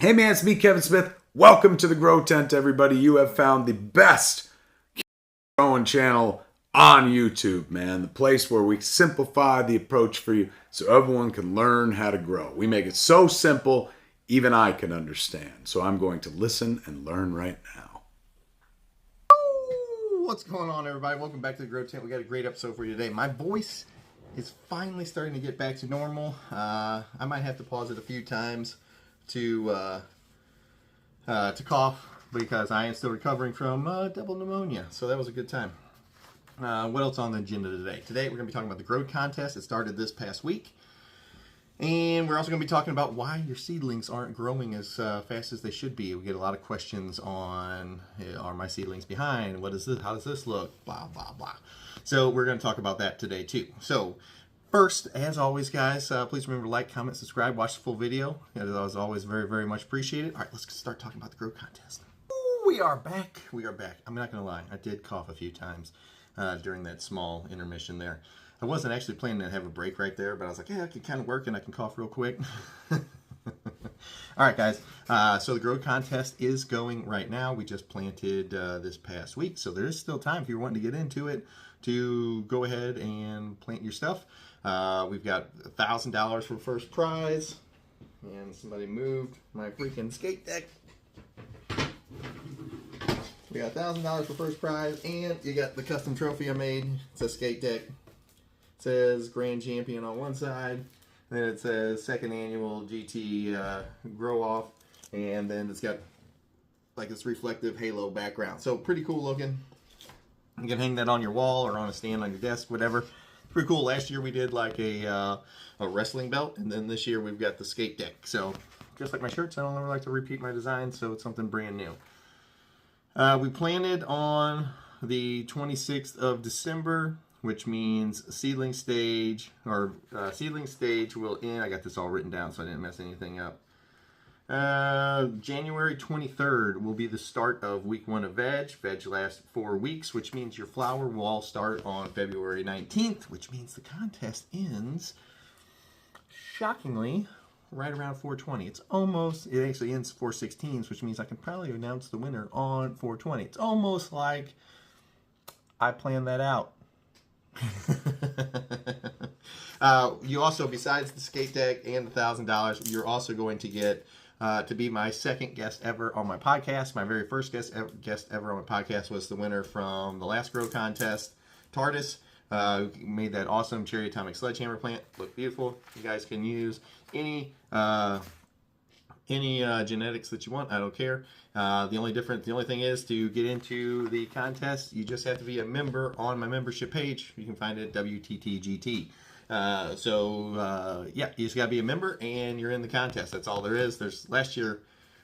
Hey man, it's me, Kevin Smith. Welcome to the Grow Tent, everybody. You have found the best growing channel on YouTube, man. The place where we simplify the approach for you so everyone can learn how to grow. We make it so simple, even I can understand. So I'm going to listen and learn right now. What's going on, everybody? Welcome back to the Grow Tent. We got a great episode for you today. My voice is finally starting to get back to normal. I might have to pause it a few times to cough because I am still recovering from double pneumonia. So that was a good time. What else on the agenda today? Today we're going to be talking about the Grow Contest. It started this past week. And we're also going to be talking about why your seedlings aren't growing as fast as they should be. We get a lot of questions on, are my seedlings behind? What is this? How does this look? Blah, blah, blah. So we're going to talk about that today too. So first, as always, guys, please remember to like, comment, subscribe, watch the full video. That is always very, very much appreciated. All right, let's start talking about the Grow Contest. Ooh, we are back. We are back. I'm not going to lie. I did cough a few times during that small intermission there. I wasn't actually planning to have a break right there, but I was like, yeah, I can kind of work and I can cough real quick. All right, guys. So the Grow Contest is going right now. We just planted this past week, so there is still time if you're wanting to get into it to go ahead and plant your stuff. We've got $1,000 for first prize, and somebody moved my freaking skate deck. We got $1,000 for first prize, and you got the custom trophy I made. It's a skate deck. It says Grand Champion on one side, then it says Second Annual GT Grow Off, and then it's got like this reflective halo background. So pretty cool looking. You can hang that on your wall or on a stand on your desk, whatever. Pretty cool. Last year we did like a wrestling belt, and then this year we've got the skate deck. So just like my shirts, I don't ever like to repeat my design, so it's something brand new. We planted on the 26th of December, which means seedling stage will end. I got this all written down so I didn't mess anything up. January 23rd will be the start of week 1 of veg. Veg lasts 4 weeks, which means your flower will all start on February 19th, which means the contest ends, shockingly, right around 420. It actually ends 416, which means I can probably announce the winner on 420. It's almost like I planned that out. You also, besides the skate deck and the $1,000, you're also going to get to be my second guest ever on my podcast. My very first guest ever on my podcast was the winner from the last Grow Contest, Tardis. Who made that awesome cherry atomic sledgehammer plant. Look beautiful. You guys can use any genetics that you want. I don't care. The only thing is, to get into the contest, you just have to be a member on my membership page. You can find it at WTTGT. Yeah, you just gotta be a member and you're in the contest. That's all there is. Last year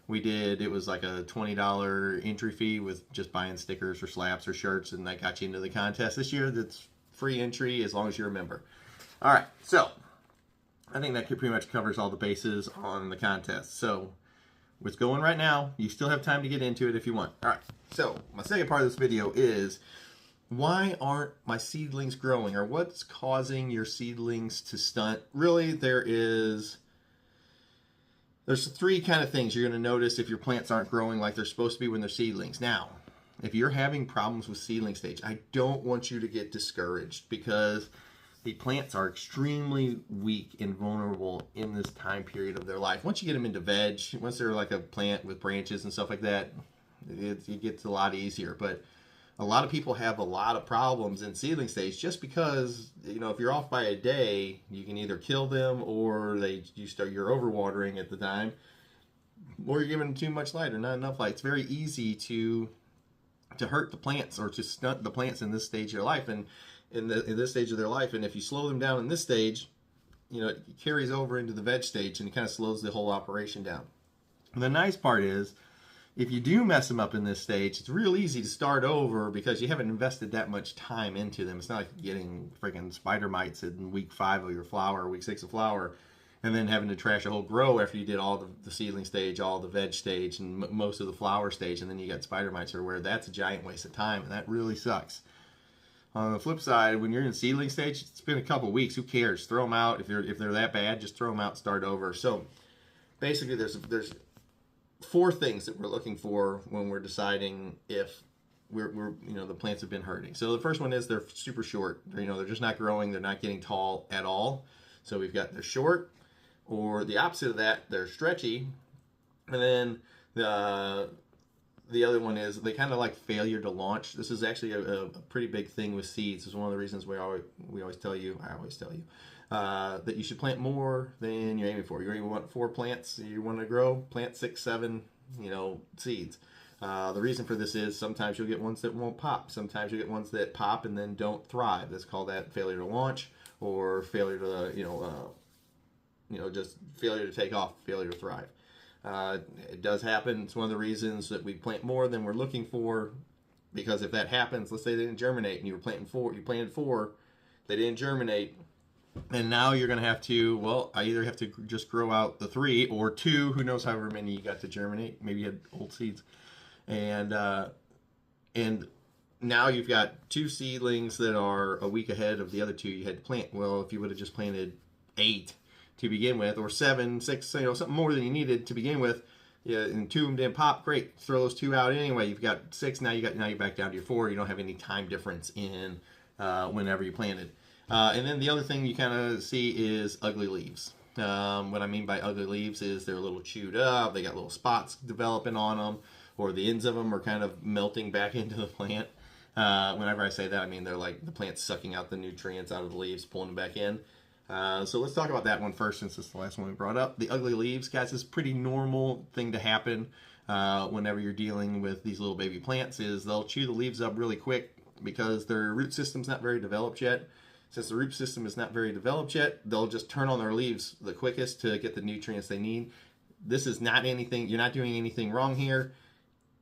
it was like a $20 entry fee with just buying stickers or slaps or shirts, and that got you into the contest. This year, that's free entry as long as you're a member. All right, so I think that pretty much covers all the bases on the contest. So what's going right now, you still have time to get into it if you want. All right, so my second part of this video is, why aren't my seedlings growing, or what's causing your seedlings to stunt? Really, there's 3 kind of things you're going to notice if your plants aren't growing like they're supposed to be when they're seedlings. Now, if you're having problems with seedling stage, I don't want you to get discouraged, because the plants are extremely weak and vulnerable in this time period of their life. Once you get them into veg, once they're like a plant with branches and stuff like that, it gets a lot easier. But a lot of people have a lot of problems in seedling stage just because, if you're off by a day, you can either kill them, or you're overwatering at the time, or you're giving them too much light or not enough light. It's very easy to hurt the plants or to stunt the plants in this stage of their life, and in this stage of their life. And if you slow them down in this stage, it carries over into the veg stage, and it kind of slows the whole operation down. And the nice part is, if you do mess them up in this stage, it's real easy to start over because you haven't invested that much time into them. It's not like getting freaking spider mites in week 5 of your flower, week 6 of flower, and then having to trash a whole grow after you did all the seedling stage, all the veg stage, and most of the flower stage, and then you got spider mites everywhere. That's a giant waste of time, and that really sucks. On the flip side, when you're in seedling stage, it's been a couple weeks. Who cares? Throw them out. If they're that bad, just throw them out and start over. So basically, there's four things that we're looking for when we're deciding if we're the plants have been hurting. So the first one is they're super short. They're just not growing. They're not getting tall at all. So we've got they're short, or the opposite of that, they're stretchy, and then the other one is they kind of like failure to launch. This is actually a pretty big thing with seeds. This is one of the reasons we always tell you, that you should plant more than you're aiming for. You only want 4 plants you want to grow, plant 6, 7, seeds. The reason for this is sometimes you'll get ones that won't pop. Sometimes you get ones that pop and then don't thrive. That's called that failure to launch, or failure to just failure to take off, failure to thrive. It does happen. It's one of the reasons that we plant more than we're looking for, because if that happens, let's say they didn't germinate and you planted 4, they didn't germinate, and now you're going to have to, I either have to just grow out the 3 or 2, who knows however many you got to germinate. Maybe you had old seeds. And now you've got 2 seedlings that are a week ahead of the other 2 you had to plant. Well, if you would have just planted 8 to begin with, or 7, 6, something more than you needed to begin with, and 2 of them didn't pop, great, throw those 2 out anyway. You've got 6, now you're back down to your 4. You don't have any time difference in whenever you planted. And then the other thing you kind of see is ugly leaves. What I mean by ugly leaves is they're a little chewed up, they got little spots developing on them, or the ends of them are kind of melting back into the plant. Whenever I say that, I mean they're like the plant's sucking out the nutrients out of the leaves, pulling them back in. So let's talk about that one first, since it's the last one we brought up. The ugly leaves, guys, is a pretty normal thing to happen whenever you're dealing with these little baby plants. Is they'll chew the leaves up really quick because their root system's not very developed yet. Since the root system is not very developed yet, they'll just turn on their leaves the quickest to get the nutrients they need. This is not anything, you're not doing anything wrong here.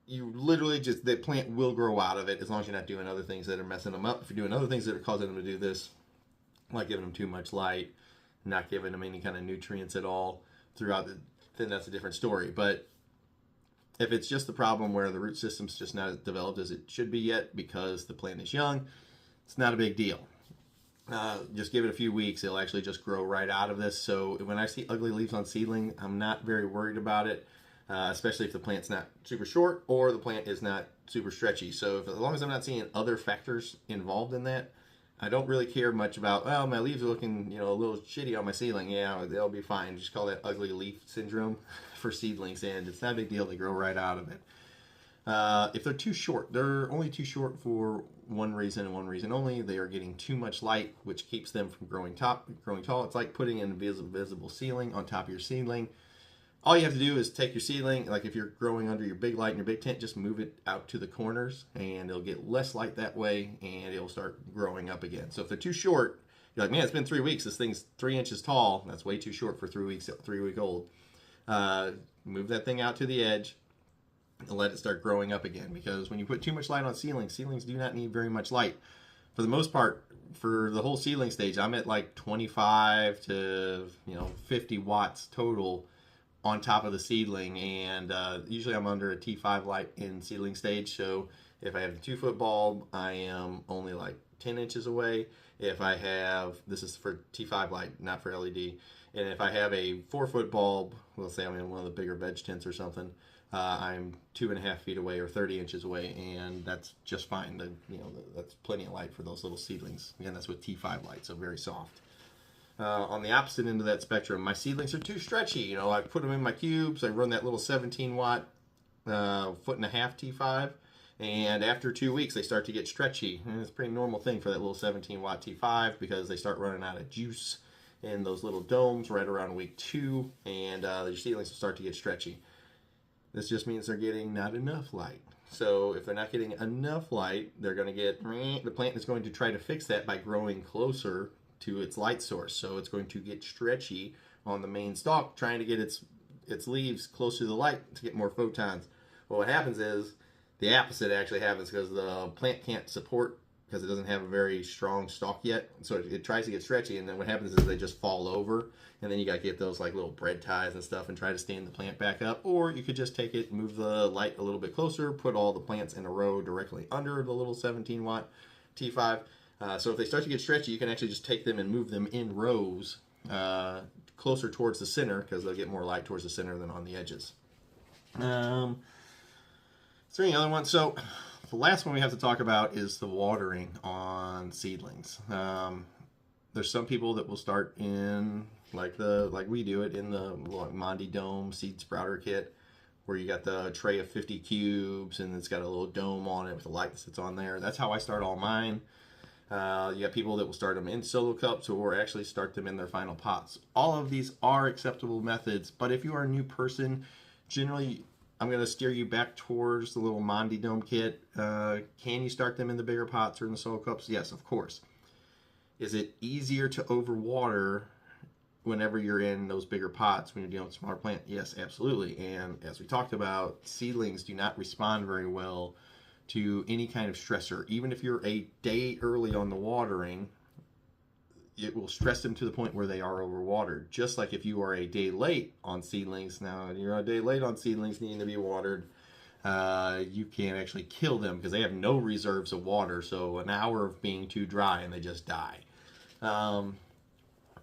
You literally just, the plant will grow out of it as long as you're not doing other things that are messing them up. If you're doing other things that are causing them to do this, like giving them too much light, not giving them any kind of nutrients at all throughout, then that's a different story. But if it's just the problem where the root system's just not as developed as it should be yet because the plant is young, it's not a big deal. Just give it a few weeks, it'll actually just grow right out of this. So when I see ugly leaves on seedling, I'm not very worried about it, especially if the plant's not super short or the plant is not super stretchy. So as long as I'm not seeing other factors involved in that, I don't really care much about, well, my leaves are looking, a little shitty on my seedling. Yeah, they'll be fine. Just call that ugly leaf syndrome for seedlings, and it's not a big deal. They grow right out of it. If they're too short, they're only too short for one reason and one reason only. They are getting too much light, which keeps them from growing tall. It's like putting an invisible ceiling on top of your seedling. All you have to do is take your seedling, like if you're growing under your big light in your big tent, just move it out to the corners and it'll get less light that way and it'll start growing up again. So if they're too short, you're like, man, it's been 3 weeks. This thing's 3 inches tall. That's way too short for 3 weeks, 3-week old. Move that thing out to the edge and let it start growing up again, because when you put too much light on seedlings do not need very much light. For the most part, for the whole seedling stage, I'm at like 25 to 50 watts total on top of the seedling, and usually I'm under a T5 light in seedling stage. So if I have a 2-foot bulb, I am only like 10 inches away. If I have, this is for T5 light, not for LED, and if I have a 4-foot bulb, let's say I'm in one of the bigger veg tents or something, I'm 2.5 feet away or 30 inches away, and that's just fine. That's plenty of light for those little seedlings. Again, that's with T5 light, so very soft. On the opposite end of that spectrum, my seedlings are too stretchy. I put them in my cubes. I run that little 17-watt, 1.5 foot T5, and after 2 weeks, they start to get stretchy. And it's a pretty normal thing for that little 17-watt T5 because they start running out of juice in those little domes right around week 2, and your seedlings will start to get stretchy. This just means they're getting not enough light. So if they're not getting enough light, they're going to get, the plant is going to try to fix that by growing closer to its light source. So it's going to get stretchy on the main stalk, trying to get its leaves closer to the light to get more photons. Well, what happens is the opposite actually happens, because the plant can't support, because it doesn't have a very strong stalk yet. So it tries to get stretchy, and then what happens is they just fall over, and then you got to get those like little bread ties and stuff and try to stand the plant back up. Or you could just take it, move the light a little bit closer, put all the plants in a row directly under the little 17-watt T5. So if they start to get stretchy, you can actually just take them and move them in rows closer towards the center, because they'll get more light towards the center than on the edges. Is there any other one? So the last one we have to talk about is the watering on seedlings. There's some people that will start in like we do it in the Mondi Dome seed sprouter kit, where you got the tray of 50 cubes and it's got a little dome on it with a light that sits on there. That's how I start all mine. You got people that will start them in solo cups or actually start them in their final pots. All of these are acceptable methods, but if you are a new person, generally I'm going to steer you back towards the little Mondi Dome kit. Can you start them in the bigger pots or in the solo cups? Yes, of course. Is it easier to overwater whenever you're in those bigger pots when you're dealing with a smaller plant? Yes, absolutely. And as we talked about, seedlings do not respond very well to any kind of stressor. Even if you're a day early on the watering, it will stress them to the point where they are overwatered. Just like if you are a day late on seedlings, now you're a day late on seedlings needing to be watered, you can actually kill them because they have no reserves of water. So an hour of being too dry and they just die.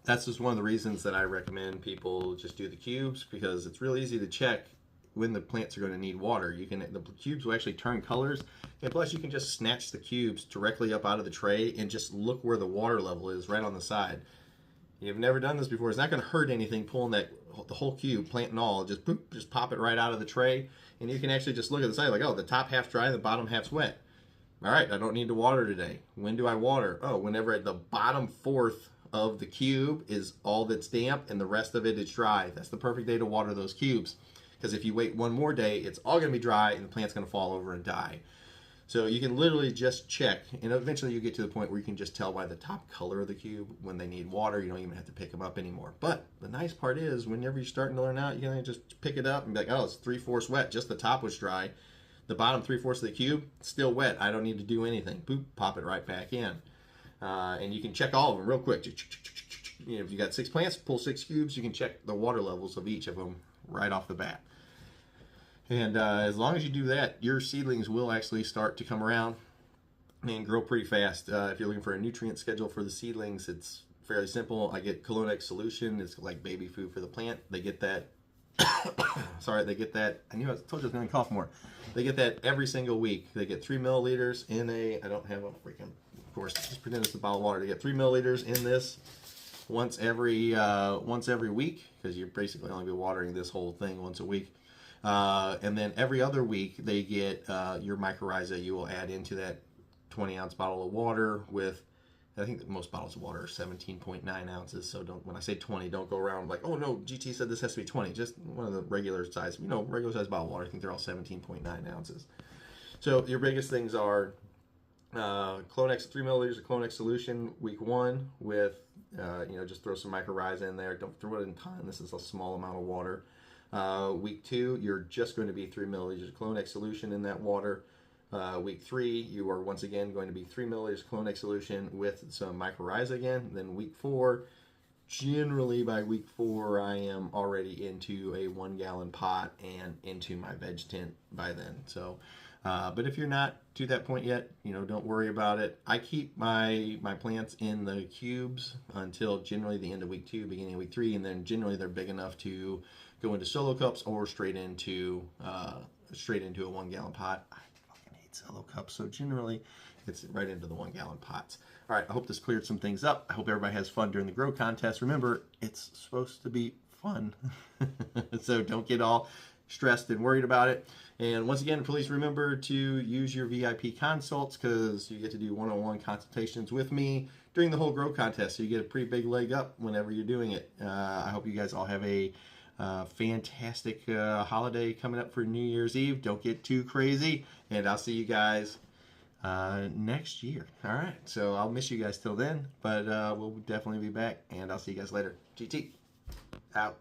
That's just one of the reasons that I recommend people just do the cubes, because it's real easy to check when the plants are going to need water. The cubes will actually turn colors, and plus you can just snatch the cubes directly up out of the tray and just look where the water level is right on the side. You've never done this before. It's not going to hurt anything pulling the whole cube, plant and all, just boop, just pop it right out of the tray, and you can actually just look at the side like, oh, the top half's dry, the bottom half's wet. All right, I don't need to water today. When do I water? Oh, whenever the bottom fourth of the cube is all that's damp and the rest of it is dry. That's the perfect day to water those cubes. Because if you wait one more day, it's all going to be dry and the plant's going to fall over and die. So you can literally just check, and eventually you get to the point where you can just tell by the top color of the cube when they need water. You don't even have to pick them up anymore. But the nice part is, whenever you're starting to learn out, you can just pick it up and be like, oh, it's 3/4 wet. Just the top was dry. The bottom 3/4 of the cube, still wet. I don't need to do anything. Boop, pop it right back in. And you can check all of them real quick. If you got 6 plants, pull 6 cubes. You can check the water levels of each of them right off the bat. And as long as you do that, your seedlings will actually start to come around and grow pretty fast. If you're looking for a nutrient schedule for the seedlings, it's fairly simple. I get Colonex solution. It's like baby food for the plant. They get that. Sorry, they get that. I told you I was going to cough more. They get that every single week. They get 3 milliliters in I don't have a freaking, of course, just pretend it's a bottle of water. They get 3 milliliters in this once every week, because you're basically only be watering this whole thing once a week. And then every other week they get your mycorrhiza. You will add into that 20-ounce bottle of water with, I think that most bottles of water are 17.9 ounces. So when I say 20, don't go around like, oh no, GT said this has to be 20. Just one of the regular size, regular size bottle of water. I think they're all 17.9 ounces. So your biggest things are Clonex, 3 milliliters of Clonex solution week 1 with, just throw some mycorrhiza in there. Don't throw it in ton. This is a small amount of water. Week 2, you're just going to be 3 milliliters of Clonex solution in that water. Week 3, you are once again going to be 3 milliliters of Clonex solution with some mycorrhiza again. Then week 4, generally by week 4, I am already into a 1-gallon pot and into my veg tent by then. So, but if you're not to that point yet, don't worry about it. I keep my plants in the cubes until generally the end of week 2, beginning of week 3, and then generally they're big enough to go into solo cups or straight into a 1-gallon pot. I fucking hate solo cups, so generally it's right into the 1-gallon pots. All right, I hope this cleared some things up. I hope everybody has fun during the grow contest. Remember, it's supposed to be fun, so don't get all stressed and worried about it. And once again, please remember to use your VIP consults, because you get to do one-on-one consultations with me during the whole grow contest, so you get a pretty big leg up whenever you're doing it. I hope you guys all have a fantastic holiday coming up for New Year's Eve. Don't get too crazy, and I'll see you guys next year. All right, so I'll miss you guys till then, but we'll definitely be back, and I'll see you guys later. GT out.